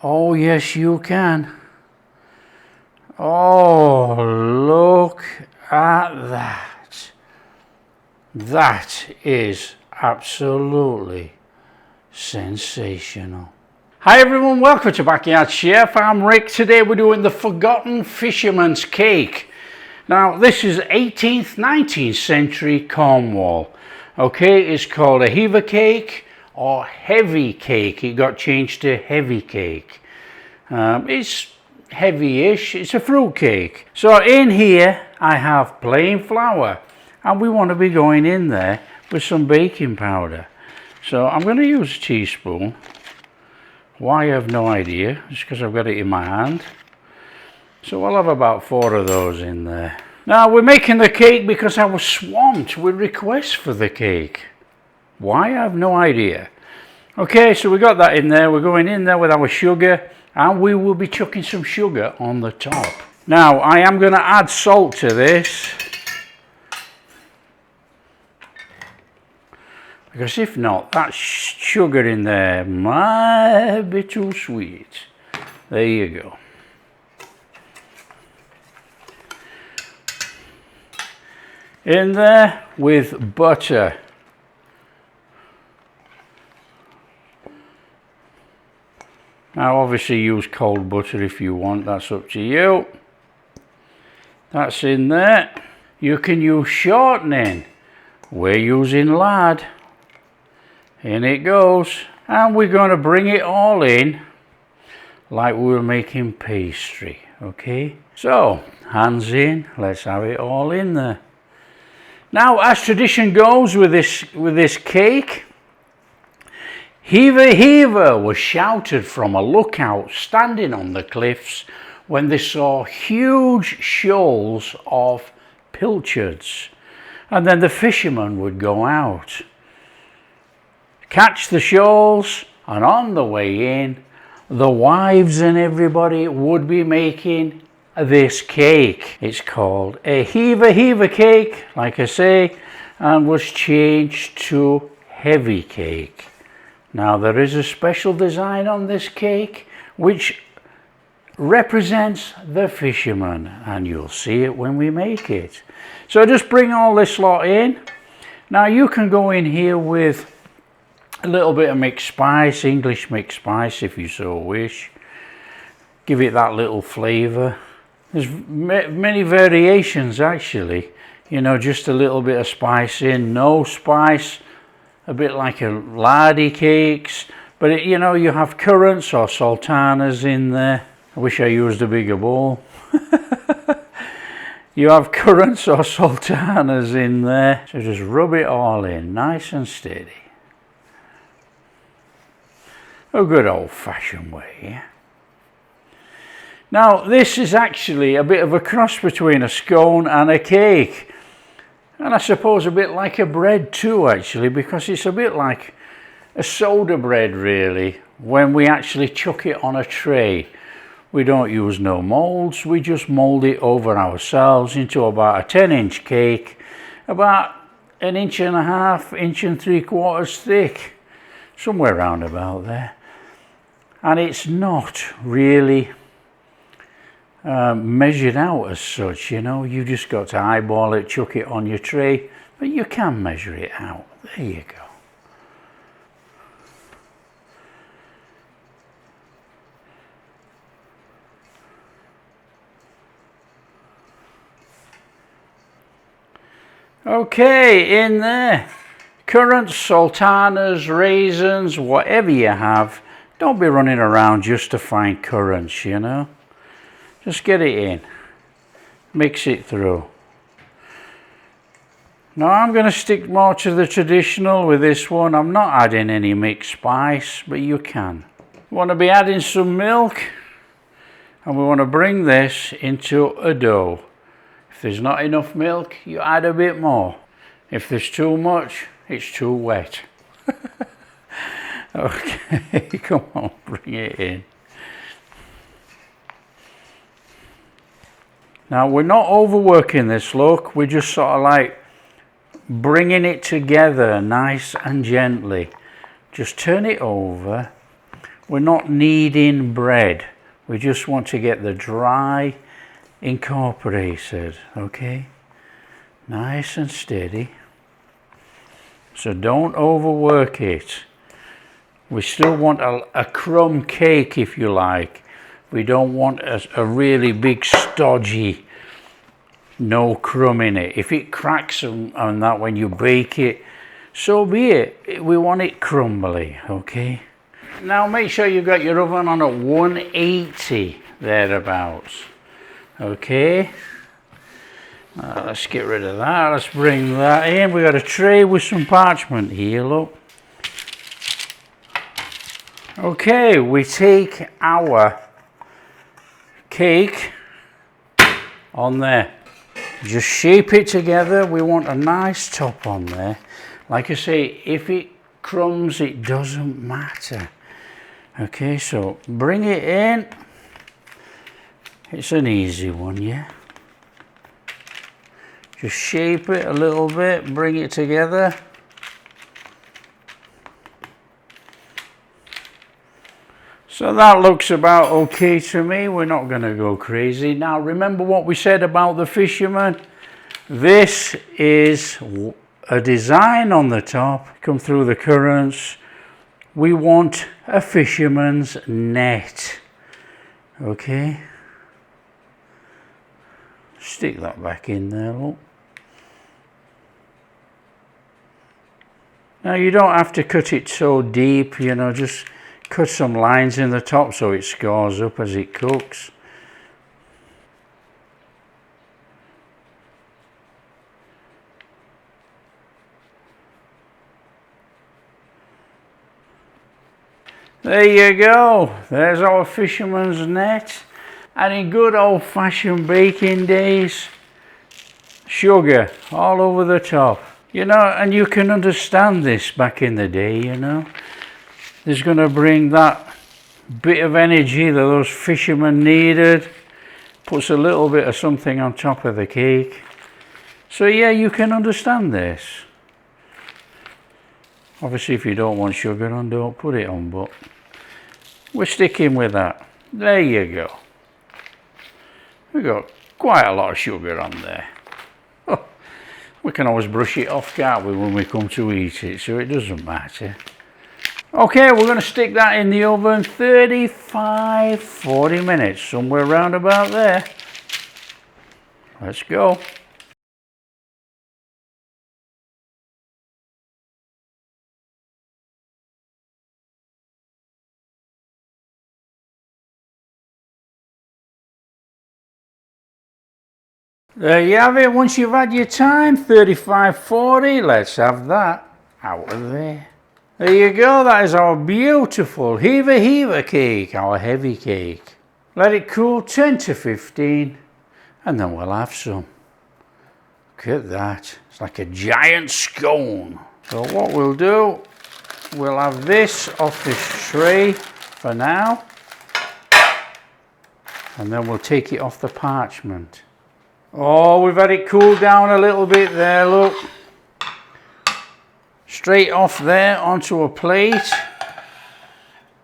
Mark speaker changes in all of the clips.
Speaker 1: Oh yes, you can. Oh, look at that. That is absolutely sensational. Hi everyone, welcome to Backyard Chef. I'm Rick. Today we're doing the forgotten fisherman's cake. Now this is 18th, 19th century Cornwall. Okay, it's called a Hevva cake or heavy cake. It got changed to heavy cake. It's heavy-ish, it's a fruit cake. So in here I have plain flour and we want to be going in there with some baking powder. So I'm going to use a teaspoon. Why, I have no idea, just because I've got it in my hand. So I'll have about 4 of those in there. Now we're making the cake because I was swamped with requests for the cake. Why, I have no idea. Okay, so we got that in there. We're going in there with our sugar and we will be chucking some sugar on the top. Now I am going to add salt to this, because if not, that sugar in there might be too sweet. There you go. In there with butter. Now obviously use cold butter if you want, that's up to you. That's in there. You can use shortening. We're using lard. In it goes. And we're going to bring it all in like we were making pastry. Okay, so hands in, let's have it all in there. Now, as tradition goes with this cake, Hevva, Hevva was shouted from a lookout standing on the cliffs when they saw huge shoals of pilchards. And then the fishermen would go out, catch the shoals, and on the way in, the wives and everybody would be making this cake. It's called a Hevva, Hevva cake, like I say, and was changed to heavy cake. Now there is a special design on this cake which represents the fisherman, and you'll see it when we make it. So just bring all this lot in. Now you can go in here with a little bit of mixed spice, English mixed spice if you so wish. Give it that little flavour. There's many variations actually, you know, just a little bit of spice in, no spice, a bit like a lardy cakes, but it, you know, you have currants or sultanas in there. I wish I used a bigger bowl. You have currants or sultanas in there, so just rub it all in nice and steady. A good old-fashioned way, yeah? Now this is actually a bit of a cross between a scone and a cake, and I suppose a bit like a bread too actually, because it's a bit like a soda bread really when we actually chuck it on a tray. We don't use no molds, we just mold it over ourselves into about a 10-inch cake, about 1.5 inches, 1 3/4 thick, somewhere around about there. And it's not really measured out as such, you know, you just got to eyeball it, chuck it on your tray, but you can measure it out. There you go. Okay, in there, currants, sultanas, raisins, whatever you have. Don't be running around just to find currants, you know. Just get it in, mix it through. Now I'm going to stick more to the traditional with this one. I'm not adding any mixed spice, but you can. We want to be adding some milk, and we want to bring this into a dough. If there's not enough milk, you add a bit more. If there's too much, it's too wet. Okay, come on, bring it in. Now we're not overworking this, look, we're just sort of like bringing it together nice and gently. Just turn it over. We're not kneading bread. We just want to get the dry incorporated, okay? Nice and steady. So don't overwork it. We still want a crumb cake, if you like. We don't want a really big stodgy, no crumb in it. If it cracks on that when you bake it, so be it. We want it crumbly, okay? Now make sure you've got your oven on at 180 thereabouts, okay? Let's get rid of that. Let's bring that in. We've got a tray with some parchment here, look. Okay, we take our cake on there. Just shape it together. We want a nice top on there. Like I say, if it crumbs, it doesn't matter. Okay, so bring it in. It's an easy one, yeah. Just shape it a little bit, bring it together. So that looks about okay to me. We're not going to go crazy. Now remember what we said about the Fisherman? This is a design on the top. Come through the currents. We want a fisherman's net. Okay. Stick that back in there, look. Now you don't have to cut it so deep, you know, just cut some lines in the top so it scores up as it cooks. There you go, there's our fisherman's net. And in good old-fashioned baking days, sugar all over the top. You know, and you can understand this back in the day, you know. There's going to bring that bit of energy that those fishermen needed. Puts a little bit of something on top of the cake. So yeah, you can understand this. Obviously if you don't want sugar on, don't put it on, but we're sticking with that. There you go. We've got quite a lot of sugar on there. Oh, we can always brush it off, can't we, when we come to eat it, so it doesn't matter. Okay, we're going to stick that in the oven 35-40 minutes, somewhere around about there. Let's go. There you have it. Once you've had your time, 35-40, let's have that out of there. There you go, that is our beautiful Hevva cake, our heavy cake. Let it cool 10 to 15 and then we'll have some. Look at that, it's like a giant scone. So what we'll do, we'll have this off this tray for now and then we'll take it off the parchment. Oh, we've had it cool down a little bit there, look. Straight off there onto a plate.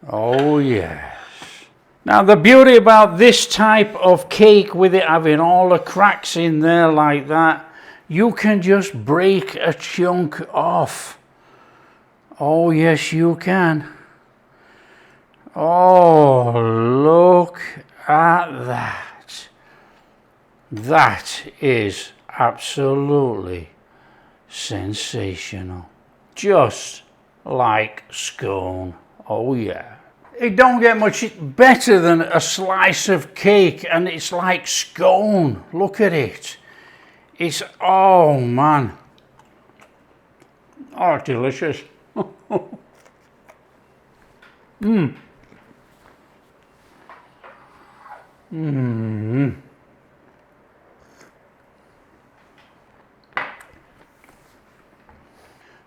Speaker 1: Oh yes. Now the beauty about this type of cake, with it having all the cracks in there like that, you can just break a chunk off. Oh yes you can. Oh, look at that. That is absolutely sensational. Just like scone. Oh yeah. It don't get much better than a slice of cake, and it's like scone. Look at it. It's, oh man. Oh, delicious. Mmm. Mmm.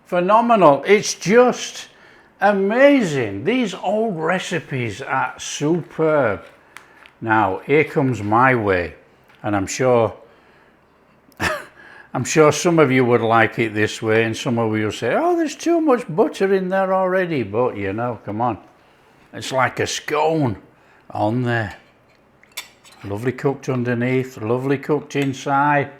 Speaker 1: Phenomenal. It's just amazing. These old recipes are superb. Now here comes my way, and I'm sure some of you would like it this way, and some of you will say, oh, there's too much butter in there already, but you know, come on, It's like a scone on there. Lovely cooked underneath, lovely cooked inside.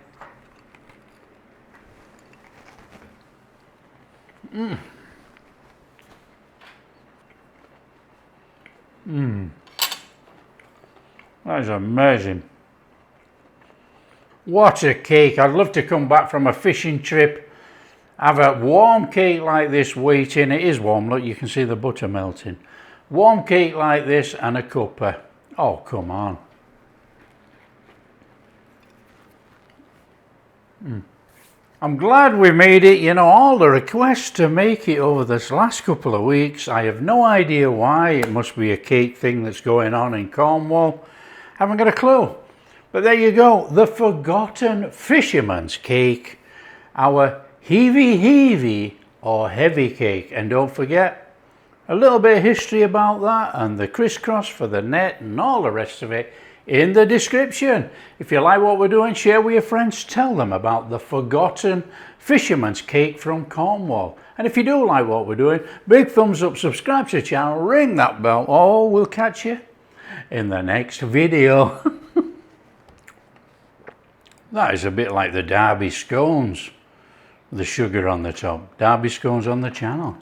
Speaker 1: That is amazing. What a cake. I'd love to come back from a fishing trip, have a warm cake like this waiting. It is warm, look, you can see the butter melting. Warm cake like this and a cuppa. Oh, come on. I'm glad we made it. You know, all the requests to make it over this last couple of weeks, I have no idea why. It must be a cake thing that's going on in Cornwall. Haven't got a clue. But there you go, the forgotten fisherman's cake, our heavy or heavy cake. And don't forget, a little bit of history about that and the crisscross for the net and all the rest of it in the description. If you like what we're doing, share with your friends, tell them about the forgotten fisherman's cake from Cornwall. And if you do like what we're doing, big thumbs up, subscribe to the channel, ring that bell. Oh, we'll catch you in the next video. That is a bit like the Derby scones, the sugar on the top. Derby scones on the channel.